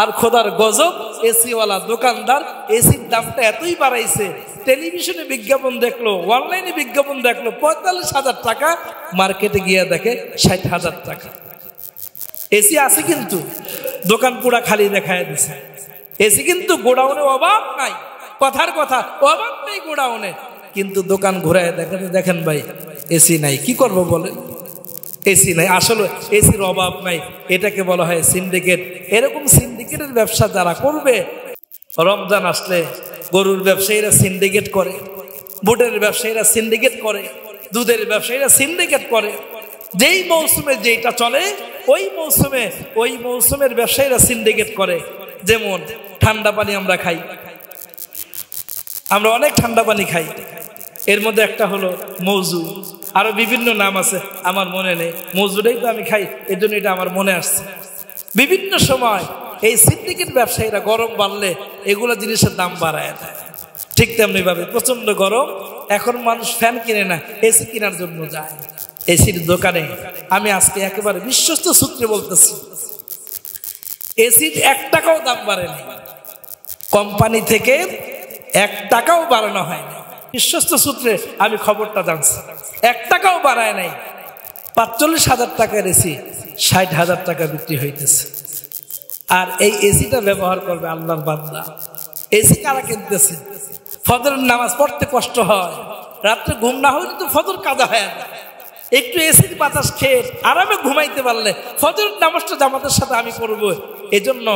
আর খোদার গজব, এসিওয়ালা দোকানদার এসির দামটা এতই বাড়াইছে, টেলিভিশনে বিজ্ঞাপন দেখলো, অনলাইনে বিজ্ঞাপন দেখলো 45,000 টাকা, মার্কেটে গিয়ে দেখে 60,000 টাকা। এসি আছে কিন্তু দোকান পুরা খালি দেখায় দিছে। এসি কিন্তু গোডাউনে অভাব নাই, কথার কথা অভাব নেই গোডাউনে, কিন্তু দোকান ঘুরায় দেখেন ভাই এসি নাই, কি করব বলেন? এসি নাই, আসলে এসির অভাব নাই, এটাকে বলা হয় সিন্ডিকেট। এরকম সিন্ডিকেটের ব্যবসা যারা করবে, রমজান আসলে গরুর ব্যবসায়ীরা সিন্ডিকেট করে, বুটের ব্যবসায়ীরা সিন্ডিকেট করে, দুধের ব্যবসায়ীরা সিন্ডিকেট করে। যেই মৌসুমে যেটা চলে ওই মৌসুমের ব্যবসায়ীরা সিন্ডিকেট করে। যেমন ঠান্ডা পানি আমরা খাই, আমরা অনেক ঠান্ডা পানি খাই, এর মধ্যে একটা হলো মৌজু, আরো বিভিন্ন নাম আছে আমার মনে নেই, মৌজুটাই তো আমি খাই, এর জন্য এটা আমার মনে আসছে। বিভিন্ন সময় এই সিন্ডিকেট ব্যবসায়ীরা গরম বাড়লে এগুলো জিনিসের দাম বাড়ায় দেয়। ঠিক তেমনি ভাবে প্রচন্ড গরম, এখন মানুষ ফ্যান কিনে না, এসি কেনার জন্য যায় এসির দোকানে। আমি আজকে একেবারে বিশ্বস্ত সূত্রে বলতেছি, এসির 1 টাকাও দাম বাড়েনি, কোম্পানি থেকে 1 টাকাও বাড়ানো হয়নি, বিশ্বস্ত সূত্রে আমি খবরটা জানছি। 1 টাকাও বাড়ায় নাই। 45,000 টাকার এসি 60,000 টাকা বিক্রি হইতেছে। আর এই এসিটা ব্যবহার করবে আল্লাহর বান্দা। এসি কারা কিনতেছে? ফজরের নামাজ পড়তে কষ্ট হয়, রাত্রে ঘুম না হলে তো ফজর কাজা হয় না, একটু এসির বাতাস খেয়ে আরামে ঘুমাইতে পারলে ফজরের নামাজটা জামাতের সাথে আমি পড়বো। এজন্য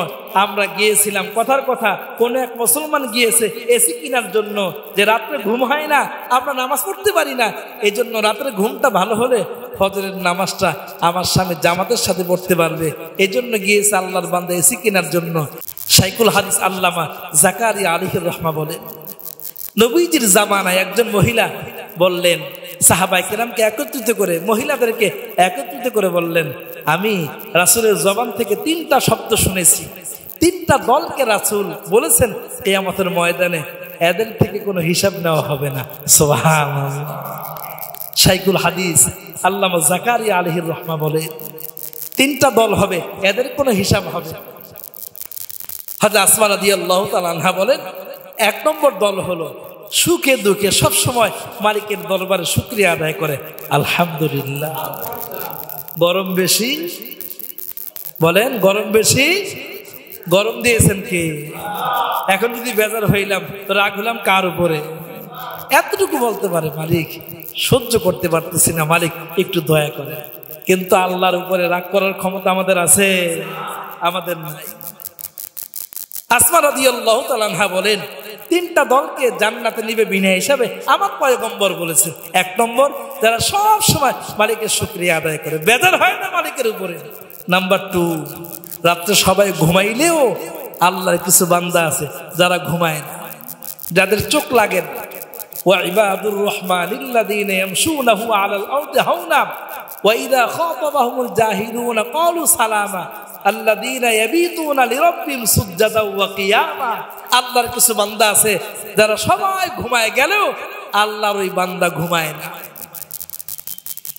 আমরা গিয়েছিলাম, কথার কথা কোনো এক মুসলমান গিয়েছে এসি কেনার জন্য, যে রাত্রে ঘুম হয় না, আমরা নামাজ পড়তে পারি না, এই জন্য রাত্রে ঘুমটা ভালো হলে ফজরের নামাজটা আমার স্বামী জামাতের সাথে পড়তে পারবে, এই জন্য গিয়েছে আল্লাহর বান্দা এসি কেনার জন্য। শাইখুল হাদিস আল্লামা জাকারিয়া আলাইহির রহমা বলেন, নবীজির জামানায় একজন মহিলা বললেন, সাহাবায়ে কেরামকে একত্রিত করে, মহিলাদেরকে একত্রিত করে বললেন, আমি রাসূলের জবান থেকে 3টা শব্দ শুনেছি, 3টা দলকে রাসূল বলেছেন কিয়ামতের ময়দানে এদের থেকে কোনো হিসাব নেওয়া হবে না। সুবহানাল্লাহ। শাইখুল হাদিস আল্লামা জাকারিয়া আলাইহির রহমা বলে, 3টা দল হবে, এদের কোনো হিসাব হবে। হযরত আসমা রাদিয়াল্লাহু তাআলা আনহা বলেন, 1 নম্বর দল হলো সুখে দুঃখে সব সময় মালিকের দরবারে শুকরিয়া আদায় করে, আলহামদুলিল্লাহ। গরম বেশি বলেন, গরম বেশি, গরম দিয়েছেন কে? এখন যদি বেজার হইলাম তো রাগ হলাম কার উপরে? এতটুকু বলতে পারে, মালিক সহ্য করতে পারতেছি না, মালিক একটু দয়া করে। কিন্তু আল্লাহর উপরে রাগ করার ক্ষমতা আমাদের আছে? আমাদের নাই। আসমা রাদিয়াল্লাহু তাআলা আনহা বলেন, 3টা দলকে জান্নাতে নিবে বিনা হিসাবে আমার পয়গম্বর বলেছে। 1 নম্বর, যারা সব সময় মালিকের শুকরিয়া আদায় করে, বেজার হয় না মালিকের উপরে। নাম্বার 2, রাত্রে সবাই ঘুমাইলেও আল্লাহর কিছু বান্দা আছে যারা ঘুমায় না, যাদের চোখ লাগে না। ওয়া ইবাদুর রহমানিল্লাযীনা ইয়ামশুনাহু আলাল আরদি হাওনা ওয়া ইযা খাতাবাহুমুল জাহিলুনা ক্বালু সালামা আল্লাযীনা ইয়াবিতুনা লিরাব্বিহিম সুজদাও ওয়া কিয়ামা। আল্লাহর কিছু বান্দা আছে যারা সবাই ঘুমায় গেলেও আল্লাহর ওই বান্দা ঘুমায় না।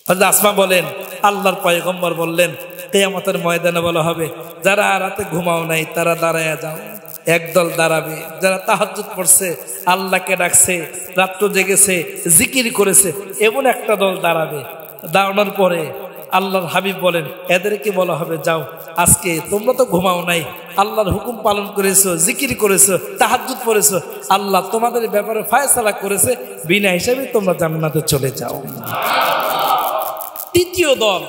হযরত আসমা বলেন, আল্লাহর পয়গম্বর বললেন, কিয়ামতের ময়দানে বলা হবে, যারা রাতে ঘুমাও নাই তারা দাঁড়ায়া যাও। একদল দাঁড়াবে যারা তাহাজ্জুদ পড়ছে, আল্লাহকে ডাকছে, রাত্র জেগেছে, জিকির করেছে, এমন একটা দল দাঁড়াবে। দাঁড়ানোর পরে আল্লাহর হাবিব বলেন, এদেরকে বলা হবে, যাও, আজকে তোমরা তো ঘুমাও নাই, আল্লাহর হুকুম পালন করেছো, জিকির করেছো, তাহাজ্জুদ পড়েছো, আল্লাহ তোমাদের ব্যাপারে ফয়সালা করেছে, বিনা হিসাবে তোমরা জান্নাতে চলে যাও। তৃতীয় দল,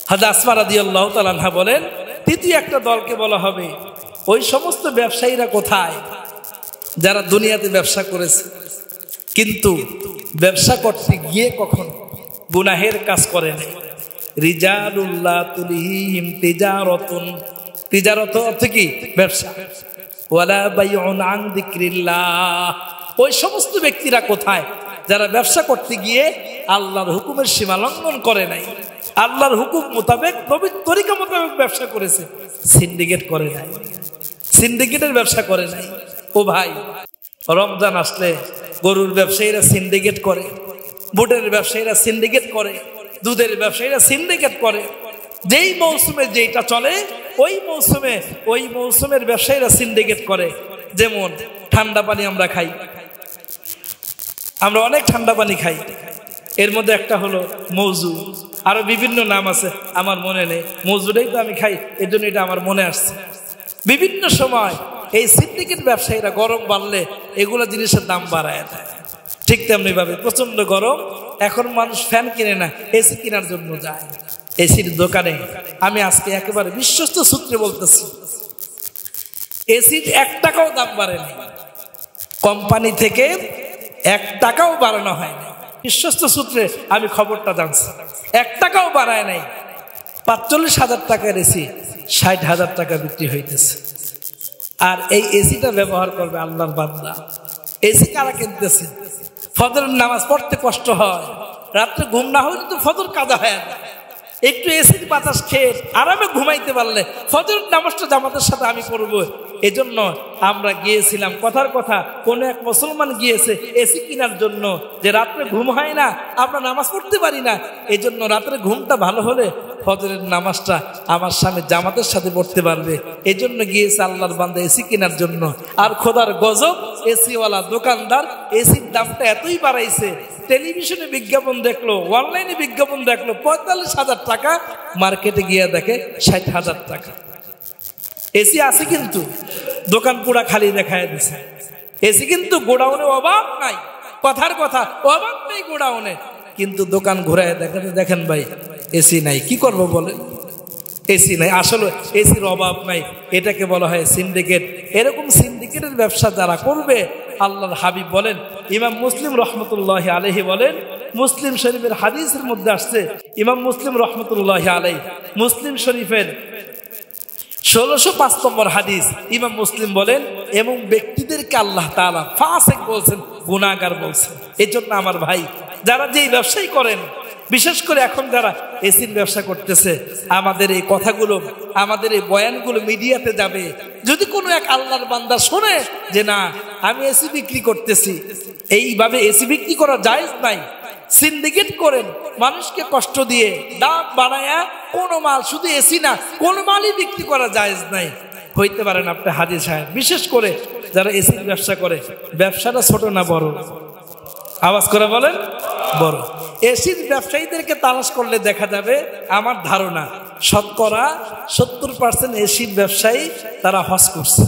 হযরত আসমা রাদিয়াল্লাহু তাআলা আনহা বলেন, তৃতীয় একটা দলকে বলা হবে, ওই সমস্ত ব্যবসায়ীরা কোথায় যারা দুনিয়াতে ব্যবসা করেছে কিন্তু ব্যবসা করতে গিয়ে কখন গুনাহের কাজ করে নাই। রিজালুল্লাহ তুলহিহিম তিজারাতুন, তিজারত অর্থ কি? ব্যবসা। ওয়ালা বাইউন আন যিকরিল্লাহ, ওই সমস্ত ব্যক্তিরা কোথায় যারা ব্যবসা করতে গিয়ে আল্লাহর হুকুমের সীমা লঙ্ঘন করে নাই, আল্লাহর হুকুম মোতাবেক, নবীর তরিকা মোতাবেক ব্যবসা করেছে, সিন্ডিকেট করে নাই, সিন্ডিকেটের ব্যবসা করে নাই। ও ভাই, রমজান আসলে গরুর ব্যবসায়ীরা সিন্ডিকেট করে, বুটের ব্যবসায়ীরা সিন্ডিকেট করে, দুধের ব্যবসায়ীরা সিন্ডিকেট করে, যেই মৌসুমে যেটা চলে ওই মৌসুমের ব্যবসায়ীরা সিন্ডিকেট করে। যেমন ঠান্ডা পানি আমরা খাই, আমরা অনেক ঠান্ডা পানি খাই, এর মধ্যে একটা হলো মৌজু, আরো বিভিন্ন নাম আছে আমার মনে নেই, মৌজুটাই তো আমি খাই, এর জন্য এটা আমার মনে আসছে। বিভিন্ন সময় এই সিন্ডিকেট ব্যবসায়ীরা গরম বাড়লে এগুলো জিনিসের দাম বাড়ায় দেয়। ঠিক তেমনি ভাবে প্রচন্ড গরম, এখন মানুষ ফ্যান কিনে না, এসি কেনার জন্য যায় এসির দোকানে। আমি আজকে একেবারে বিশ্বস্ত সূত্রে বলতেছি, এসির 1 টাকাও দাম বাড়েনি, কোম্পানি থেকে 1 টাকাও বাড়ানো হয়নি। বিশ্বস্ত সূত্রে আমি খবরটা জানছি, 1 টাকাও বাড়ায় নাই। 45,000 টাকার এসি 60,000 টাকা বিক্রি হইতেছে। আর এই এসিটা ব্যবহার করবে আল্লাহর বান্দা। এসি কারা কিনতেছে? ফজরের নামাজ পড়তে কষ্ট হয়, রাত্রে ঘুম না হলে তো ফজর কাজা হয় না, একটু এসির বাতাস খেয়ে আরামে ঘুমাইতে পারলে ফজর নামাজটা জামাতের সাথে আমি পড়বো। এজন্য আমরা গিয়েছিলাম, কথার কথা কোন এক মুসলমান গিয়েছে এসি কেনার জন্য, যে রাত্রে ঘুম হয় না, আমরা নামাজ পড়তে পারি না, এই জন্য রাত্রে ঘুমটা ভালো হলে ফজরের নামাজটা আমার স্বামী জামাতের সাথে পড়তে পারবে, এই জন্য গিয়েছে আল্লাহর বান্দা এসি কেনার জন্য। আর খোদার গজব, এসিওয়ালা দোকানদার এসির দামটা এতই বাড়াইছে, টেলিভিশনে বিজ্ঞাপন দেখলো, অনলাইনে বিজ্ঞাপন দেখলো 45,000 টাকা, মার্কেটে গিয়ে দেখে 60,000 টাকা। এসি আছে কিন্তু দোকান পুরা খালি দেখায় দিছে। এসি কিন্তু গোডাউনে অভাব নাই, কথার কথা অভাব নেই গোডাউনে, কিন্তু দোকান ঘুরায় দেখেন ভাই এসি নাই, কি করব বলেন? এসি নাই, আসলে এসির অভাব নাই, এটাকে বলা হয় সিন্ডিকেট। এরকম সিন্ডিকেটের ব্যবসা যারা করবে, আল্লাহর হাবিব বলেন, ইমাম মুসলিম রহমতুল্লাহি আলাইহি বলেন, মুসলিম শরীফের হাদিসের মধ্যে আসছে, ইমাম মুসলিম রহমতুল্লাহি আলাইহি মুসলিম শরীফের 1605 নম্বর হাদিস, ইমাম মুসলিম বলেন, এবং ব্যক্তিদেরকে আল্লাহ তাআলা ফাসিক বলছেন, গুনাহগার বলছেন। এই জন্য আমার ভাই, যারা যেই ব্যবসায়ী করেন, বিশেষ করে এখন যারা এসির ব্যবসা করতেছে, আমাদের এই কথাগুলো, আমাদের এই বয়ানগুলো মিডিয়াতে যাবে। যদি কোনো এক আল্লাহর বান্দা শোনে যে না আমি এসি বিক্রি করতেছি, এইভাবে এসি বিক্রি করা জায়েজ নাই, সিন্ডিকেট করেন, মানুষকে কষ্ট দিয়ে দাম বাড়ায়া কোনো মাল, শুধু এসি না কোন মালই বিক্রি করা জায়েজ নাই। হইতে পারেন আপনি হাজী সাহেব, বিশেষ করে যারা এসির ব্যবসা করে, ব্যবসাটা ছোট না বড়? আওয়াজ করে বলেন বড়। এসির ব্যবসায়ীদেরকে তালাশ করলে দেখা যাবে, আমার ধারণা শতকরা 70% এসির ব্যবসায়ী তারা হজ করছে।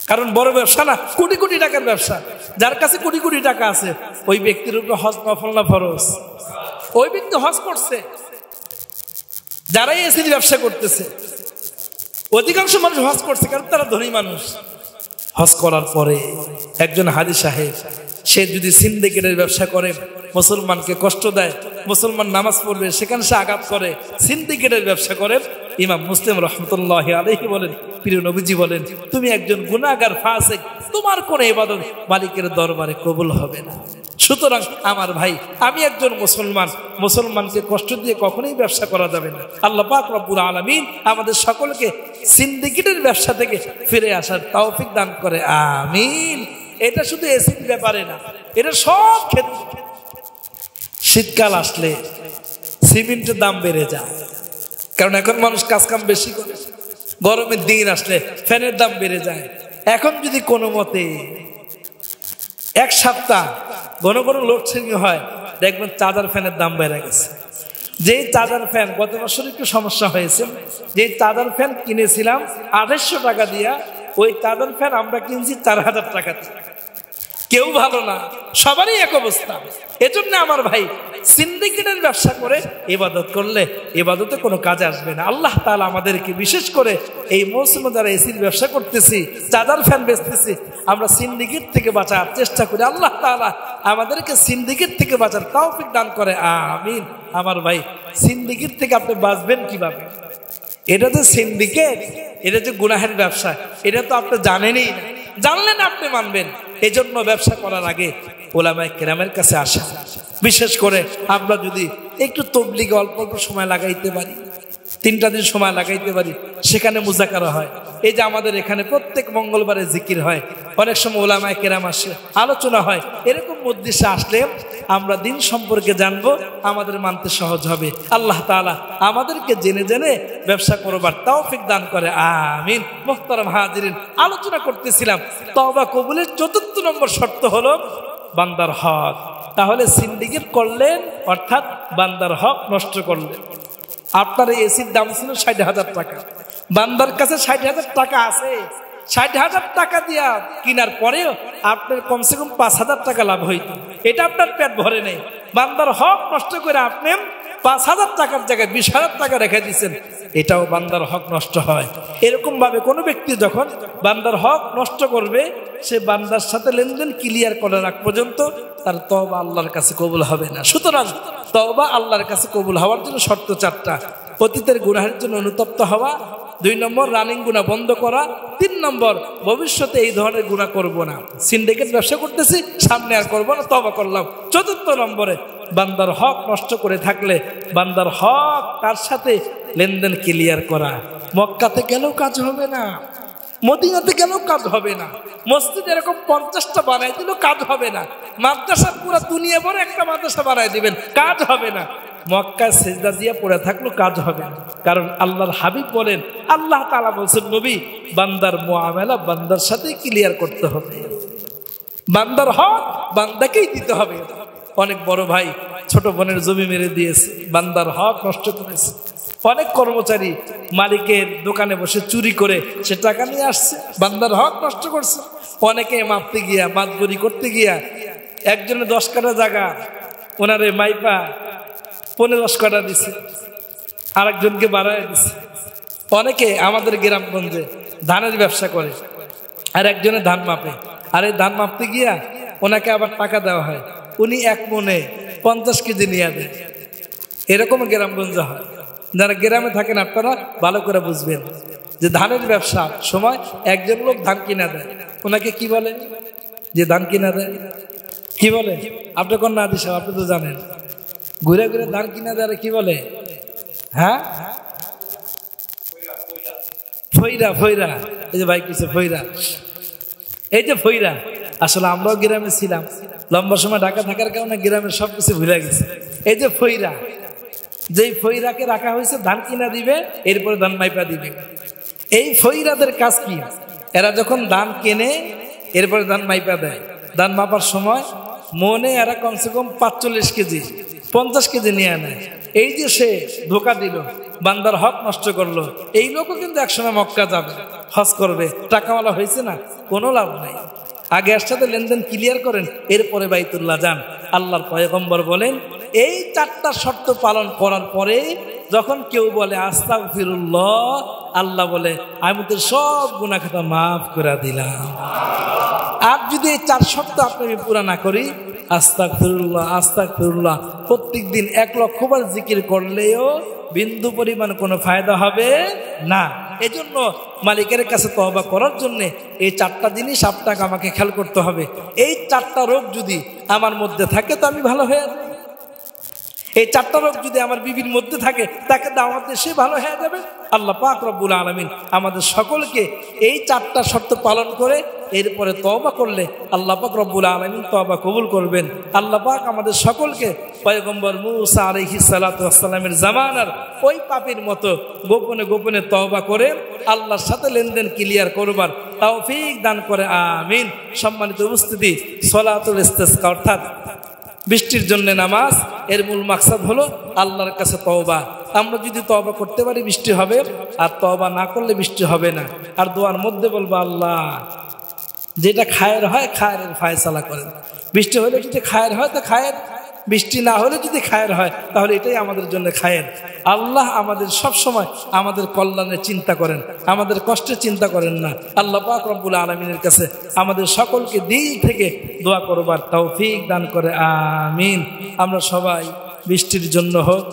কারণ বড় ব্যবসা না, কোটি কোটি টাকার ব্যবসা, যার কাছে কোটি কোটি টাকা আছে ওই ব্যক্তির উপরে হজ নফল না ফরজ? ওই ব্যক্তি হজ করছে। যারাই এসির ব্যবসা করতেছে অধিকাংশ মানুষ হজ করছে, কারণ তারা ধনী মানুষ। হজ করার পরে একজন হাজী সাহেব, সে যদি সিন্ডিকেটের ব্যবসা করে, মুসলমানকে কষ্ট দেয়, মুসলমান নামাজ পড়বে সেখানে সে আঘাত করে, সিন্ডিকেটের ব্যবসা করে, ইমাম মুসলিম রহমতুল্লাহি আলাইহি বলেন, প্রিয় নবীজি বলেন, তুমি একজন গুনাহগার ফাসিক, তোমার কোন ইবাদত মালিকের দরবারে কবুল হবে না। সুতরাং আমার ভাই, আমি একজন মুসলমান, মুসলমানকে কষ্ট দিয়ে কখনোই ব্যবসা করা যাবে না। আল্লাহ পাক রব্বুল আলামিন আমাদের সকলকে সিন্ডিকেটের ব্যবসা থেকে ফিরে আসার তৌফিক দান করে, আমিন। এটা শুধু এসির ব্যাপারে না, এটা সব ক্ষেত্রে। শীতকাল আসলে সিমেন্টের দাম বেড়ে যায়, কারণ এখন মানুষ কাজকাম বেশি করে। গরমের দিন আসলে ফ্যানের দাম বেড়ে যায়। এখন যদি কোনো মতে 1 সপ্তাহ ঘন ঘন লোডশেডিং হয়, দেখবেন চার্জার ফ্যানের দাম বেড়ে গেছে। যেই চার্জার ফ্যান, গত বছর একটু সমস্যা হয়েছে, যেই চার্জার ফ্যান কিনেছিলাম 2800 টাকা দিয়া, ওই চার্জার ফ্যান আমরা কিনছি 4000 টাকা। কেউ ভালো না, সবারই এক অবস্থা। এজন্য আমার ভাই, সিন্ডিকেটের ব্যবসা করে ইবাদত করলে ইবাদতে কোনো কাজে আসবে না। আল্লাহ তাআলা আমাদেরকে বিশেষ করে এই মৌসুমে যারা এসির ব্যবসা করতেছি, চার্জার ফ্যান বেচতেছি, আমরা সিন্ডিকেট থেকে বাঁচার চেষ্টা করি। আল্লাহ তাআলা আমাদেরকে সিন্ডিকেট থেকে বাঁচার তৌফিক দান করে, আমিন। আমার ভাই, সিন্ডিকেট থেকে আপনি বাঁচবেন কিভাবে? এটা তো সিন্ডিকেট, এটা যে গুনাহের ব্যবসা, এটা তো আপনি জানেনই না। জানলেন আপনি মানবেন। এজন্য ব্যবসা করার আগে ওলামায়ে কেরামের কাছে আসা, বিশেষ করে আমরা যদি একটু তাবলীগে অল্প অল্প সময় লাগাইতে পারি, 3টা দিন সময় লাগাইতে পারি, সেখানে মুজাকারা হয়। এই যে আমাদের এখানে প্রত্যেক মঙ্গলবারে জিকির হয়, অনেক সময় ওলামায়ে কেরাম আসে, আলোচনা হয়। এরকম মজলিসে আসলে আমরা দিন সম্পর্কে জানবো, আমাদের মানতে সহজ হবে। আল্লাহ তাআলা আমাদেরকে জেনে জেনে ব্যবসা করবার তৌফিক দান করে, আমিন। মুহতারাম হাজিরিন, আলোচনা করতেছিলাম তওবা কবুলের 4র্থ নম্বর শর্ত হলো বান্দার হক। তাহলে সিন্ডিকেট করলেন অর্থাৎ বান্দার হক নষ্ট করলেন। আপনার এই এসির দাম ছিল 60,000 টাকা, বান্দার কাছে 60,000 টাকা আছে, 60,000 টাকা দিয়া কেনার পরেও আপনার কমসে কম 5,000 টাকা লাভ হইত, এটা আপনার পেট ভরে নেই। বান্দার হক নষ্ট করে আপনি 5,000 টাকার জায়গায় 20,000 টাকা রেখে দিচ্ছেন, এটাও বান্দার হক নষ্ট হয়। এরকম ভাবে কোনো ব্যক্তি যখন বান্দার হক নষ্ট করবে, সে বান্দার সাথে লেনদেন ক্লিয়ার করার আগ পর্যন্ত তার তওবা আল্লাহর কাছে কবুল হবে না। সুতরাং তওবা আল্লাহর কাছে কবুল হওয়ার জন্য শর্ত 4টা। অতীতের গুনাহের জন্য অনুতপ্ত হওয়া, 2 নম্বর রানিং গুনাহ বন্ধ করা, 3 নম্বর ভবিষ্যতে এই ধরনের গুনাহ করব না, সিন্ডিকেট ব্যবসা করতেছি সামনে আর করব না, তওবা করলাম। 4র্থ নম্বরে বান্দার হক নষ্ট করে থাকলে বান্দার হক তার সাথে লেনদেন ক্লিয়ার করা। মক্কাতে গেলেও কাজ হবে না, মদিনাতে গেলেও কাজ হবে না, মসজিদ এরকম 50টা বানাই দিল কাজ হবে না, মাদ্রাসা পুরো দুনিয়া ভরে একটা মাদ্রাসা বানাই দিবেন কাজ হবে না, মক্কায় সেজদা দিয়ে পড়ে থাকলো কাজ হবে না। কারণ আল্লাহর হাবিব বলেন, আল্লাহ তাআলা বলছেন, নবী বান্দার মুআমালা বান্দার সাথে ক্লিয়ার করতে হবে, বান্দার হক বান্দাকেই দিতে হবে। অনেক বড় ভাই ছোট বোনের জমি মেরে দিয়েছে, বান্দার হক নষ্ট করেছে। অনেক কর্মচারী মালিকের দোকানে বসে চুরি করে সে টাকা নিয়ে আসছে, বান্দার হক নষ্ট করছে। অনেকে মাপতে গিয়া মাতবরি করতে গিয়া একজনে 10 কাঠা জায়গা ওনারে মাইপা 15-10 কাঠা দিছে, আরেকজনকে বাড়ায় দিছে। অনেকে আমাদের গ্রামগঞ্জে ধানের ব্যবসা করে, আর একজনে ধান মাপে, আর এই ধান মাপতে গিয়া ওনাকে আবার টাকা দেওয়া হয়, উনি 1 মনে 50 কেজি নিয়ে দেয়। এরকম গ্রামগঞ্জে হয়। যারা গ্রামে থাকেন আপনারা ভালো করে বুঝবেন যে ধানের ব্যবসার সময় একজন লোক ধান কিনা দেয়, ওনাকে কি বলে? যে ধান কিনা দেয় কি বলে? আপনি কোন না দিশা, আপনি তো জানেন। ঘুরে ঘুরে ধান কিনা দেয় কি বলে? হ্যাঁ, ফইরা। ফইরা, এই যে ভাই কিছু ফইরা, এই যে ফইরা। আসলে আমরাও গ্রামে ছিলাম, লম্বা সময় ঢাকা থাকার কারণে গ্রামের সবকিছু ভুলে গেছে। এই যে ফইরা, যেই ফইরাকে রাখা হয়েছে ধান কিনা দিবে, এরপরে ধান মাইপা দিবে। এই ফইরাদের কাজ কি? এরা যখন ধান কেনে এরপরে ধান মাইপা দেয়। ধান মাপার সময় মনে এরা কমসে কম 45 কেজি 50 কেজি নিয়ে নেয়। এই যে সে ধোকা দিল, বান্দার হক নষ্ট করলো, এই লোকও কিন্তু একসময় মক্কা যাবে, হজ করবে, টাকাওয়ালা হয়েছে না, কোনো লাভ নাই। আগে এর সাথে লেনদেন ক্লিয়ার করেন, এরপরে বাইতুল্লাহ যান। আল্লাহর পয়গম্বর বলেন, এই 4টা শর্ত পালন করার পরে যখন কেউ বলে আস্তাগফিরুল্লাহ, আল্লাহ বলে আমি তো সব গুনাহ খাতা মাফ করে দিলাম। আর যদি এই 4 শর্ত আপনি পুরা না করি, আস্তাগফিরুল্লাহ আস্তাগফিরুল্লাহ প্রত্যেক দিন 1 লক্ষ বার জিকির করলেও বিন্দু পরিমাণ কোনো ফায়দা হবে না। এজন্য মালিকের কাছে তওবা করার জন্য এই 4টা জিনিস আপনাকে আমাকে খেয়াল করতে হবে। এই 4টা রোগ যদি আমার মধ্যে থাকে তো আমি ভালো হয়ে যাবো। এই 4টা রোগ যদি আমার বিবির মধ্যে থাকে, তাকে দাওয়াতে সে ভালো হয়ে যাবে। আল্লাহ পাক রব্বুল আলামিন আমাদের সকলকে এই 4টা শর্ত পালন করে এরপরে তওবা করলে আল্লাহ পাক রব্বুল আলামিন তওবা কবুল করবেন। আল্লাহ পাক আমাদের সকলকে পয়গম্বর মুসা আলাইহিস সালাতু ওয়াস সালামের জামানার ওই পাপীর মতো গোপনে গোপনে তওবা করে আল্লাহর সাথে লেনদেন ক্লিয়ার করবার তৌফিক দান করে, আমিন। সম্মানিত উপস্থিতি, সলাতুল ইস্তিসকা অর্থাৎ বৃষ্টির জন্য নামাজ, এর মূল মাকসাদ হলো আল্লাহর কাছে তওবা। আমরা যদি তওবা করতে পারি বৃষ্টি হবে, আর তওবা না করলে বৃষ্টি হবে না। আর দোয়ার মধ্যে বলবো, আল্লাহ যেটা খায়ের হয় খায়ের ফায়সালা করেন। বৃষ্টি হলে যদি খায়ের হয় তো খায়ের, বৃষ্টি না হলে যদি খায়ের হয় তাহলে এটাই আমাদের জন্য খায়ের। আল্লাহ আমাদের সব সময় আমাদের কল্যাণের চিন্তা করেন, আমাদের কষ্টের চিন্তা করেন না। আল্লাহ পাক রব্বুল আলামিনের কাছে আমাদের সকলকে দিল থেকে দোয়া করবার তৌফিক দান করে, আমিন। আমরা সবাই বৃষ্টির জন্য হোক,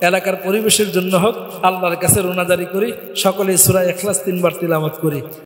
এলাকার পরিবেশের জন্য হোক, আল্লাহর কাছে রোনাজারি করি। সকলে সূরা ইখলাস 3 বার তিলাওয়াত করি।